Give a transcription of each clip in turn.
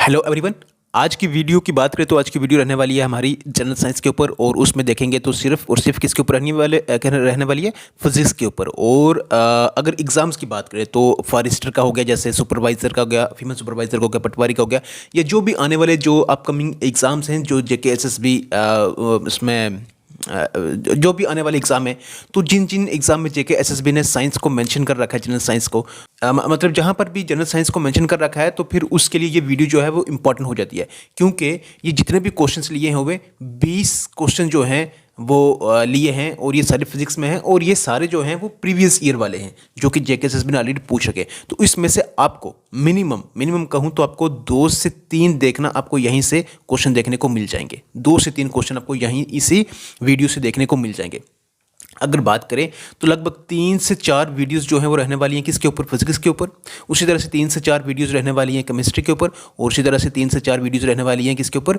Hello everyone. आज की video की बात करें तो आज की वीडियो रहने वाली है हमारी जनरल साइंस के ऊपर और उसमें देखेंगे तो सिर्फ और सिर्फ किसके ऊपर रहने वाली है फिजिक्स के ऊपर। और अगर एग्जाम्स की बात करें तो फॉरेस्टर का हो गया, जैसे सुपरवाइजर का हो गया, फीमेल सुपरवाइजर का हो गया, पटवारी का हो गया, या जो भी आने वाले जो अपकमिंग एग्ज़ाम्स हैं जो जेके एसएसबी इसमें जो भी आने वाले एग्ज़ाम है, तो जिन जिन एग्ज़ाम में जेके एसएसबी ने साइंस को मेंशन कर रखा है, जनरल साइंस को मतलब जहाँ पर भी जनरल साइंस को मेंशन कर रखा है तो फिर उसके लिए ये वीडियो जो है वो इम्पॉर्टेंट हो जाती है, क्योंकि ये जितने भी क्वेश्चंस लिए हैं हुए 20 क्वेश्चन जो हैं वो लिए हैं और ये सारे फिजिक्स में हैं और ये सारे जो हैं वो प्रीवियस ईयर वाले हैं जो कि जेके एसएसबी ने ऑलरेडी पूछ रखे। तो इसमें से आपको मिनिमम कहूँ तो आपको 2 से 3 देखना, आपको यहीं से क्वेश्चन देखने को मिल जाएंगे। 2 से 3 क्वेश्चन आपको यहीं इसी वीडियो से देखने को मिल जाएंगे। अगर बात करें तो लगभग 3 से 4 वीडियोस जो हैं वो रहने वाली हैं किसके ऊपर, फिजिक्स के ऊपर। उसी तरह से 3 से 4 वीडियोस रहने वाली हैं केमिस्ट्री के ऊपर और उसी तरह से 3 से 4 वीडियोस रहने वाली हैं किसके ऊपर,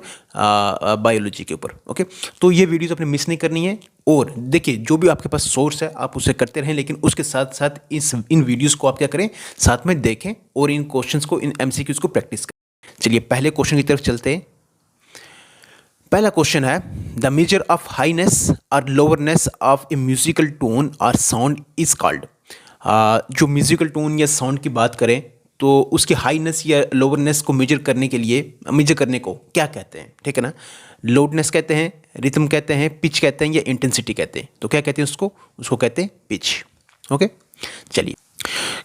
बायोलॉजी के ऊपर। ओके, तो ये वीडियोस आपने मिस नहीं करनी है। और देखिए, जो भी आपके पास सोर्स है आप उसे करते रहें, लेकिन उसके साथ साथ इन वीडियोज़ को आप क्या करें, साथ में देखें और इन क्वेश्चंस को, इन एमसीक्यूज़ को प्रैक्टिस करें। चलिए पहले क्वेश्चन की तरफ चलते हैं। पहला क्वेश्चन है, द मेजर ऑफ हाईनेस और लोअरनेस ऑफ ए म्यूजिकल टोन और साउंड इज कॉल्ड। जो म्यूजिकल टोन या साउंड की बात करें तो उसकी हाईनेस या लोअरनेस को मेजर करने को क्या कहते हैं, ठीक है ना। लोडनेस कहते हैं, रिथम कहते हैं, पिच कहते हैं या इंटेंसिटी कहते हैं। तो क्या कहते हैं उसको कहते हैं पिच। ओके, चलिए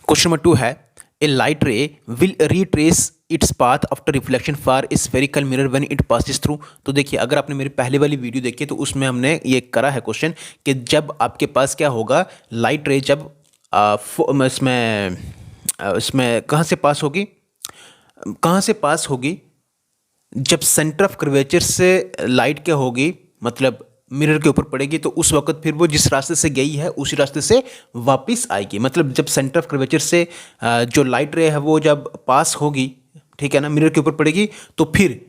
क्वेश्चन नंबर 2 है, a light ray will retrace its path after reflection for a spherical mirror when it passes through. तो देखिए, अगर आपने मेरी पहले वाली वीडियो देखी तो उसमें हमने ये करा है क्वेश्चन कि जब आपके पास क्या होगा, लाइट रे जब इसमें कहाँ से पास होगी, जब सेंटर ऑफ कर्वेचर से लाइट क्या होगी, मतलब मिरर के ऊपर पड़ेगी, तो उस वक्त फिर वो जिस रास्ते से गई है उसी रास्ते से वापस आएगी। मतलब जब सेंटर ऑफ कर्वेचर से जो लाइट रे है वो जब पास होगी, ठीक है ना, मिरर के ऊपर पड़ेगी, तो फिर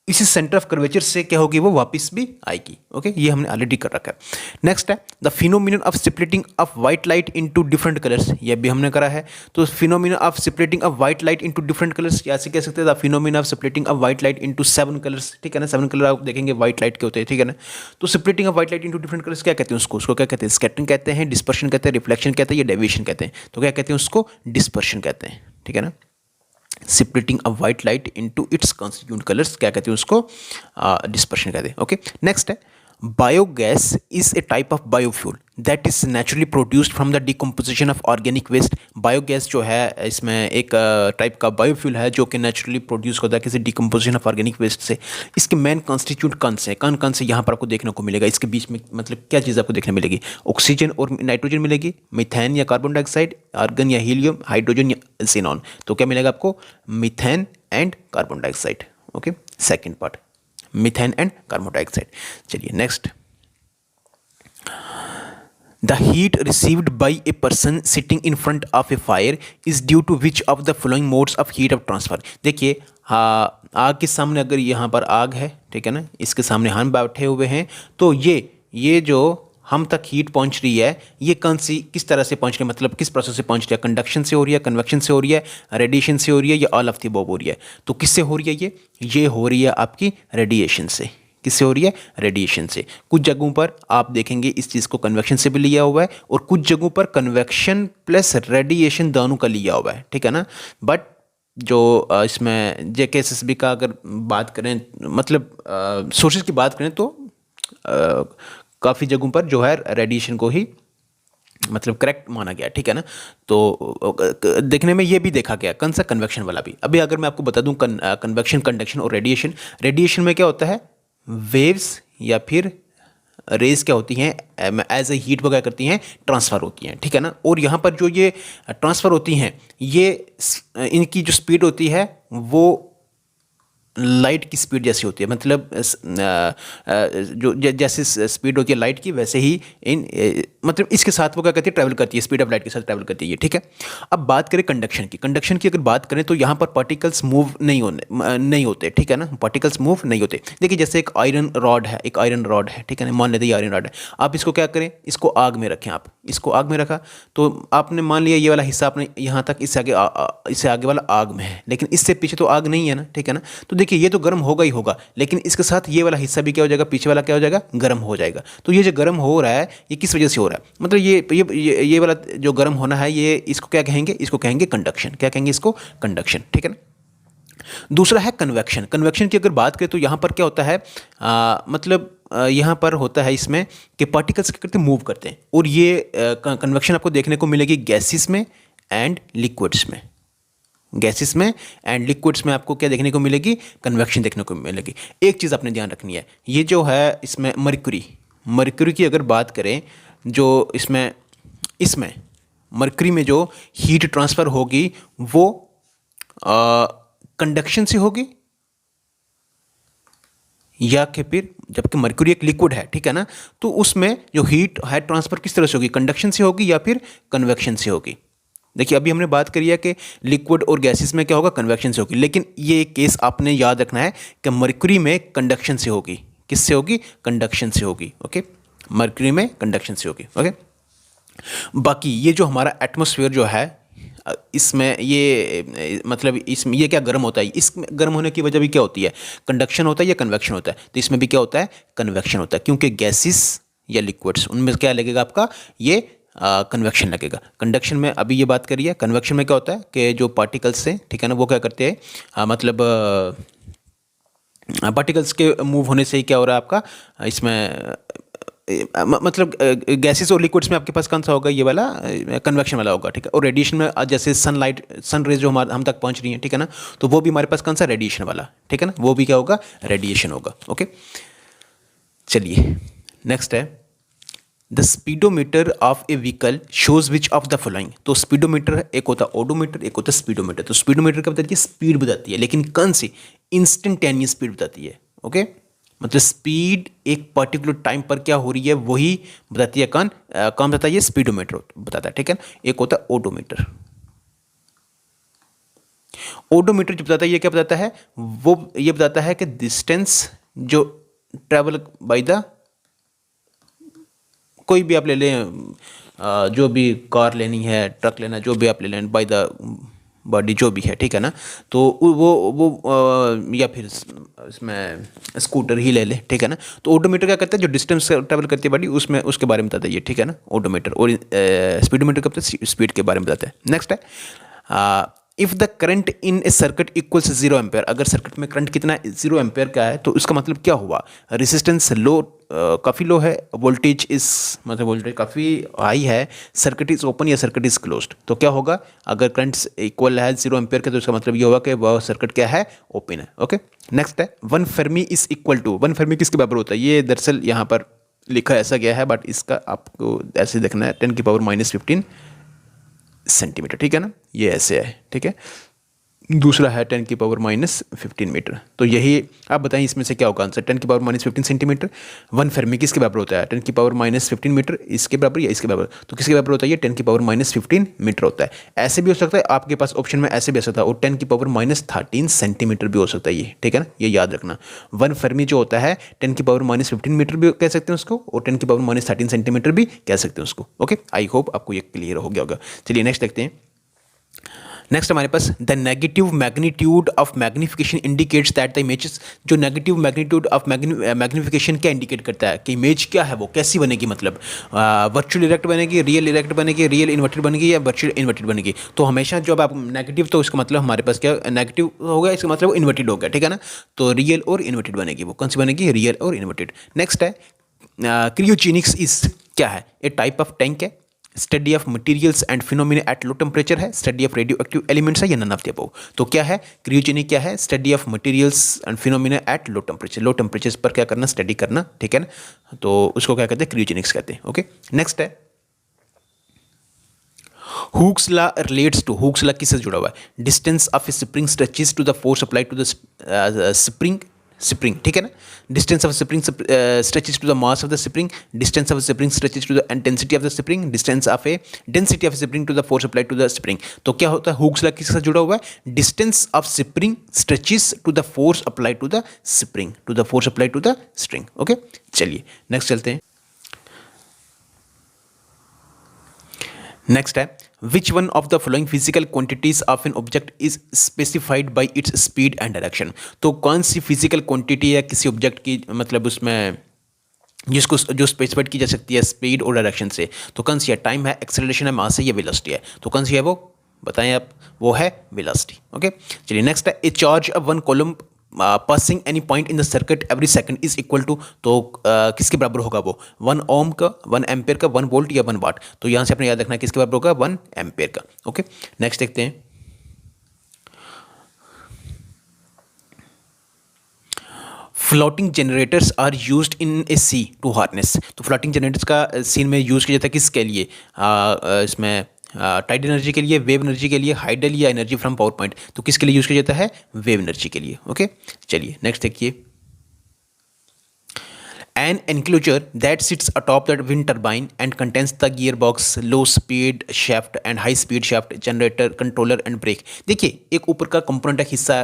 इसी सेंटर ऑफ कर्वेचर से क्या होगी, वो वापस भी आएगी। ओके, ये हमने ऑलरेडी कर रखा है। नेक्स्ट है, the phenomenon of splitting of white light into different colours. ये भी हमने करा है। तो phenomenon of splitting of white light into different colours कैसे कह सकते हैं, the phenomenon of splitting of white light into 7 colours, ठीक है ना। 7 कलर आप देखेंगे व्हाइट लाइट के होते हैं, ठीक है ना। तो splitting of white light into different colours क्या कहते हैं उसको क्या कहते हैं, स्कैटरिंग कहते हैं, डिस्पर्शन कहते हैं, रिफ्लेक्शन कहते हैं या डेविएशन कहते हैं। तो क्या कहते हैं उसको, डिस्पर्शन कहते हैं, ठीक है ना। Splitting of white light into its constituent colours क्या कहते हैं उसको, डिस्पर्शन कहते हैं। ओके, नेक्स्ट है, biogas is a type of biofuel that is naturally produced from the decomposition of organic waste. Biogas जो है इसमें एक टाइप का बायोफ्यूल है जो कि नेचुरली प्रोड्यूस होता है किसी डिकम्पोजिशन ऑफ ऑर्गेनिक वेस्ट से। इसके मेन कॉन्स्टिट्यूंट कौन से यहाँ पर आपको देखने को मिलेगा, इसके बीच में मतलब क्या चीज़ आपको देखने मिलेगी, ऑक्सीजन और नाइट्रोजन मिलेगी, मीथेन या कार्बन डाइऑक्साइड, आर्गन या हीलियम, हाइड्रोजन या सिनॉन। तो क्या मिलेगा आपको, methane and carbon dioxide. Okay, second part methane and carbon dioxide. चलिए next, the heat received by a person sitting in front of a fire is due to which of the following modes of heat of transfer. देखिए, आग के सामने अगर यहाँ पर आग है, ठीक है ना, इसके सामने हम बैठे हुए हैं, तो ये जो हम तक हीट पहुंच रही है, ये किस तरह से पहुंच रही है, मतलब किस प्रोसेस से पहुंच रही है, कंडक्शन से हो रही है, कन्वेक्शन से हो रही है, रेडिएशन से हो रही है या ऑल ऑफ द अबव हो रही है। तो किससे हो रही है ये हो रही है आपकी रेडिएशन से। किससे हो रही है, रेडिएशन से। कुछ जगहों पर आप देखेंगे इस चीज़ को कन्वेक्शन से भी लिया हुआ है और कुछ जगहों पर कन्वेक्शन प्लस रेडिएशन दोनों का लिया हुआ है, ठीक है ना। बट जो इसमें जेके एसएसबी का अगर बात करें, मतलब सोर्सेज की बात करें, तो काफ़ी जगहों पर जो है रेडिएशन को ही मतलब करेक्ट माना गया, ठीक है ना। तो देखने में ये भी देखा गया कौन सा, कन्वेक्शन वाला भी। अभी अगर मैं आपको बता दूं कन्वेक्शन, कंडक्शन और रेडिएशन में क्या होता है, वेव्स या फिर रेज क्या होती हैं, एज ए हीट वगैरह करती हैं, ट्रांसफ़र होती हैं, ठीक है ना। और यहाँ पर जो ये ट्रांसफ़र होती हैं, ये इनकी जो स्पीड होती है वो लाइट की स्पीड जैसी होती है, मतलब जैसे स्पीड होती है लाइट की, वैसे ही मतलब इसके साथ वो क्या करती है, ट्रैवल करती है, स्पीड ऑफ लाइट के साथ ट्रैवल करती है, ठीक है। अब बात करें कंडक्शन की अगर बात करें तो यहाँ पर पार्टिकल्स मूव नहीं होते, ठीक है ना, पार्टिकल्स मूव नहीं होते। देखिए जैसे एक आयरन रॉड है, ठीक है ना, मान लेते हैं आयरन रॉड है। आप इसको क्या करें, इसको आग में रखें, आप इसको आग में रखा तो आपने मान लिया ये वाला हिस्सा आपने यहाँ तक, इससे आगे वाला आग में है, लेकिन इससे पीछे तो आग नहीं है ना, ठीक है ना। तो देखिए ये तो गर्म होगा ही होगा, लेकिन इसके साथ ये वाला हिस्सा भी क्या हो जाएगा, पीछे वाला क्या हो जाएगा, गर्म हो जाएगा। तो ये जो गर्म हो रहा है ये किस वजह से हो रहा है, मतलब ये वाला जो गर्म होना है, ये इसको क्या कहेंगे, इसको कहेंगे कंडक्शन। क्या कहेंगे इसको, कंडक्शन, ठीक है ना। दूसरा है कन्वेक्शन की अगर बात करें तो यहाँ पर क्या होता है, मतलब यहाँ पर होता है इसमें कि पार्टिकल्स क्या करते हैं, मूव करते हैं। और ये कन्वेक्शन आपको देखने को मिलेगी गैसेस में एंड लिक्विड्स में। गैसेस में एंड लिक्विड्स में आपको क्या देखने को मिलेगी, कन्वेक्शन देखने को मिलेगी। एक चीज़ आपने ध्यान रखनी है, ये जो है इसमें मरकरी की अगर बात करें, जो इसमें मरकरी में जो हीट ट्रांसफ़र होगी वो कंडक्शन से होगी, या कि फिर जबकि मरकरी एक लिक्विड है, ठीक है ना, तो उसमें जो हीट है ट्रांसफ़र किस तरह से होगी, कंडक्शन से होगी या फिर कन्वेक्शन से होगी। देखिए अभी हमने बात करी है कि लिक्विड और गैसेस में क्या होगा, कन्वेक्शन से होगी, लेकिन ये केस आपने याद रखना है कि मरकरी में कंडक्शन से होगी। किससे होगी, कंडक्शन से होगी, ओके, मरकरी में कंडक्शन से होगी, ओके। बाकी ये जो हमारा एटमॉस्फेयर जो है, इसमें ये मतलब इसमें ये क्या गर्म होता है, इसमें गर्म होने की वजह भी क्या होती है, कंडक्शन होता है या कन्वेक्शन होता है। तो इसमें भी क्या होता है, कन्वेक्शन होता है, क्योंकि गैसेस या लिक्विड्स उनमें क्या लगेगा आपका, ये कन्वेक्शन लगेगा। कंडक्शन में अभी ये बात करिए, कन्वेक्शन में क्या होता है कि जो पार्टिकल्स हैं, ठीक है ना, वो क्या करते हैं, मतलब पार्टिकल्स के मूव होने से ही क्या हो रहा है आपका इसमें, मतलब गैसेस और लिक्विड्स में आपके पास कौन सा होगा, ये वाला कन्वेक्शन वाला होगा, ठीक है। और रेडिएशन में जैसे सन रेज जो हम तक पहुंच रही हैं, ठीक है ना, तो वो भी हमारे पास कौन सा, रेडिएशन वाला, ठीक है ना, वो भी क्या होगा, रेडिएशन होगा, ओके। चलिए नेक्स्ट है, the speedometer of A vehicle shows which of the following. तो स्पीडोमीटर एक होता है ओडोमीटर, एक होता है स्पीडोमीटर। तो स्पीडोमीटर क्या बताती है, स्पीड बताती है, लेकिन कौन सी, इंस्टेंटेनियस स्पीड बताती है, ओके। मतलब स्पीड एक पर्टिकुलर टाइम पर क्या हो रही है वही बताती है, कौन बताता है, ये स्पीडोमीटर बताता है, ठीक है। एक होता है ओडोमीटर। ओडोमीटर जो बताता है, ये क्या बताता है, वो ये बताता है कि डिस्टेंस जो ट्रेवल बाय द, कोई भी आप ले लें, जो भी कार लेनी है, ट्रक लेना, जो भी आप ले लें, बाय द बॉडी जो भी है, ठीक है ना, तो वो या फिर इसमें स्कूटर ही ले ले, ठीक है ना। तो ओडोमीटर क्या करता है, जो डिस्टेंस ट्रैवल करती है बॉडी उसमें उसके बारे में बताता है ये, ठीक है ना, ओडोमीटर। और स्पीडोमीटर क्या बताता है, स्पीड के बारे में बताता है। नेक्स्ट है, if the current in A circuit equals 0 ampere. अगर सर्किट में करंट कितना 0 एम्पेयर का है तो इसका मतलब क्या हुआ, रेजिस्टेंस लो, काफ़ी लो है, वोल्टेज इस मतलब वोल्टेज काफ़ी हाई है, सर्किट इज ओपन या सर्किट इज क्लोज्ड। तो क्या होगा, अगर करंट इक्वल है 0 एम्पेयर का तो इसका मतलब ये होगा कि वह सर्किट क्या है, ओपन है, ओके। नेक्स्ट है, 1 fermi is equal to, 1 fermi किसके बराबर होता है, ये दरअसल यहाँ पर लिखा ऐसा गया है, बट इसका आपको ऐसे देखना है, 10⁻⁻15 सेंटीमीटर, ठीक है ना, ये ऐसे है, ठीक है। दूसरा है 10⁻⁻15 मीटर। तो यही आप बताएं इसमें से क्या होगा आंसर, 10⁻⁻15 सेंटीमीटर। 1 फेर्मी किसके बराबर होता है, 10⁻⁻15 मीटर, इसके बराबर या इसके बराबर, तो किसके बराबर होता है, ये 10⁻⁻15 मीटर होता है। ऐसे भी हो सकता है आपके पास ऑप्शन में, ऐसे भी हो सकता है, और 10⁻⁻13 सेंटीमीटर भी हो सकता है ये, ठीक है ना, ये याद रखना। 1 फेर्मी जो होता है 10⁻⁻15 मीटर भी कह सकते हैं उसको, और 10⁻⁻13 सेंटीमीटर भी कह सकते हैं उसको, ओके। आई होप आपको ये क्लियर हो गया होगा। चलिए नेक्स्ट देखते हैं। नेक्स्ट हमारे पास, the negative magnitude of magnification indicates that the images. जो नेगेटिव मैग्नीट्यूड ऑफ मैग्निफिकेशन क्या इंडिकेट करता है कि इमेज क्या है, वो कैसी बनेगी, मतलब वर्चुअल इरेक्ट बनेगी, रियल इरेक्ट बनेगी, रियल इन्वर्टेड बनेगी या वर्चुअल इन्वर्टेड बनेगी। तो हमेशा जब आप नेगेटिव, तो इसका मतलब हमारे पास क्या नेगेटिव हो गया, इसका मतलब इन्वर्टेड हो गया, ठीक है ना। तो रियल और इन्वर्टेड बनेगी, वो कौन सी बनेगी, रियल और इन्वर्टेड। नेक्स्ट है, क्रियोजेनिक्स इज क्या है, ए टाइप ऑफ टैंक है, study of materials and phenomena at low temperature है, study of radioactive elements है, या नन ऑफ द अबव। तो क्या है, क्रियोजेनिक क्या है, study of materials and phenomena at low temperature, low temperature पर क्या करना, स्टडी करना, ठीक है ना। तो उसको क्या कहते हैं, क्रियोजेनिक्स कहते हैं, ओके। नेक्स्ट है, Hooke's law relates to, Hooke's law किससे जुड़ा हुआ है? Distance of a spring stretches to the force applied to the spring, spring, ठीक है ना? Distance of spring stretches to the mass of the spring, distance of spring stretches to the intensity of the spring, distance of a density of spring to the force applied to the spring. तो क्या होता है? Hooke's law किसके साथ जुड़ा हुआ है? Distance of spring stretches to the force applied to the spring, to the force applied to the string. Okay, चलिए नेक्स्ट चलते हैं। नेक्स्ट है which one of the following physical quantities of an object is specified by its speed and direction. तो कौन सी physical quantity है किसी object की, मतलब उसमें जिसको जो स्पेसिफाइड की जा सकती है स्पीड और डायरेक्शन से, तो कौन सी है? टाइम है, एक्सेलरेशन है, मास है या वेलोसिटी है? तो कौन सी है वो बताएं आप? वो है वेलोसिटी। ओके, चलिए नेक्स्ट है a charge of one coulomb passing any point in the circuit every second is equal to, तो किसके बराबर होगा वो? 1 ओम का, 1 एम्पेयर का, 1 वोल्ट या 1 वाट? तो यहाँ से अपने याद रखना है किसके बराबर होगा? 1 एम्पेयर का। ओके, नेक्स्ट देखते हैं। Floating generators are used in a sea to harness. तो फ्लोटिंग जनरेटर्स का सीन में यूज़ किया जाता है किसके लिए? इसमें टाइड एनर्जी के लिए, वेव एनर्जी के लिए, हाइडल या एनर्जी फ्रॉम पावर पॉइंट। तो किसके लिए यूज़ किया जाता है? वेव एनर्जी के लिए। ओके, चलिए नेक्स्ट देखिए। An enclosure that sits atop the wind turbine and contains the gearbox, low speed shaft and high speed shaft, generator, controller and brake। देखिए एक ऊपर का कंपोनेंट, एक हिस्सा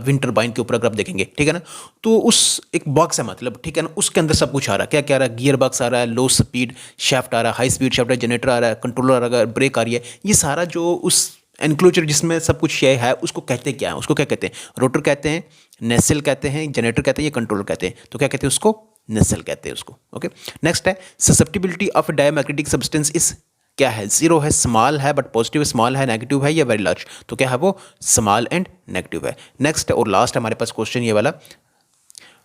विंड टर्बाइन के ऊपर अगर आप देखेंगे, ठीक है ना, तो उस एक बॉक्स है मतलब, ठीक है ना, उसके अंदर सब कुछ आ रहा है। क्या क्या आ रहा है? गियर बॉक्स आ रहा है, लो स्पीड शाफ्ट आ रहा है, हाई स्पीड शाफ्ट है, जनरेटर आ रहा है, कंट्रोलर आ रहा है, ब्रेक आ रही है। ये सारा जो उस एनक्लोजर जिसमें सब कुछ शेयर है उसको कहते क्या है? उसको क्या कहते हैं? रोटर कहते हैं, नेसेल कहते हैं, जनरेटर कहते हैं या कंट्रोलर कहते हैं? तो क्या कहते हैं उसको? नेसेल कहते हैं उसको। ओके, नेक्स्ट है susceptibility of diamagnetic substance is, क्या है? जीरो है, स्मॉल है बट पॉजिटिव, स्मॉल है, नेगेटिव है या वेरी लार्ज? तो क्या है वो? स्मॉल एंड नेगेटिव है। नेक्स्ट और लास्ट हमारे पास क्वेश्चन ये वाला,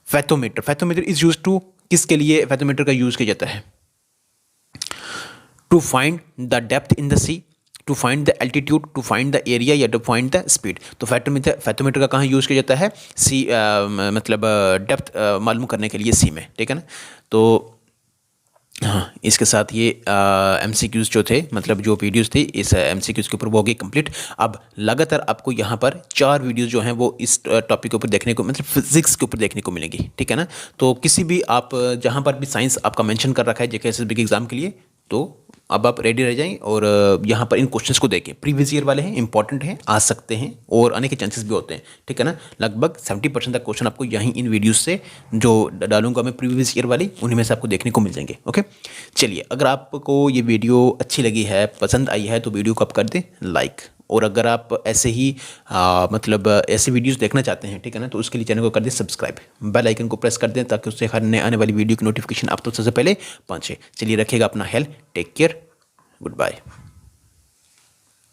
fathometer. Fathometer is use to, किसके लिए फैथोमीटर का यूज किया जाता है? To find the depth in the sea, to find the altitude, to find the area या टू फाइंड द स्पीड। तो फैथोमीटर का कहाँ यूज़ किया जाता है? सी मतलब डेप्थ मालूम करने के लिए सी में, ठीक है ना। तो हाँ, इसके साथ ये MCQs जो थे, मतलब जो वीडियोस थी इस MCQs के ऊपर वो हो गई कंप्लीट। अब लगातार आपको यहाँ पर 4 वीडियोस जो हैं वो इस टॉपिक के ऊपर देखने को, मतलब फिजिक्स के ऊपर देखने को मिलेंगी, ठीक है ना। तो किसी भी आप जहाँ पर भी साइंस आपका मेंशन कर रखा है JK SSB के एग्ज़ाम के लिए, तो अब आप रेडी रह जाएं और यहाँ पर इन क्वेश्चंस को देखें। प्रीवियस ईयर वाले हैं, इंपॉर्टेंट हैं, आ सकते हैं और आने के चांसेस भी होते हैं, ठीक है ना। लगभग 70% तक क्वेश्चन आपको यहीं इन वीडियोस से जो डालूंगा मैं प्रीवियस ईयर वाली, उन्हीं में से आपको देखने को मिल जाएंगे। ओके, चलिए अगर आपको ये वीडियो अच्छी लगी है, पसंद आई है, तो वीडियो को आप कर दें लाइक। और अगर आप ऐसे ही मतलब ऐसे वीडियोस देखना चाहते हैं, ठीक है ना, तो उसके लिए चैनल को कर दें सब्सक्राइब, बेल आइकन को प्रेस कर दें ताकि उससे हर नए आने वाली वीडियो की नोटिफिकेशन आप तो सबसे पहले पहुंचे। चलिए रखिएगा अपना health, take care, good bye.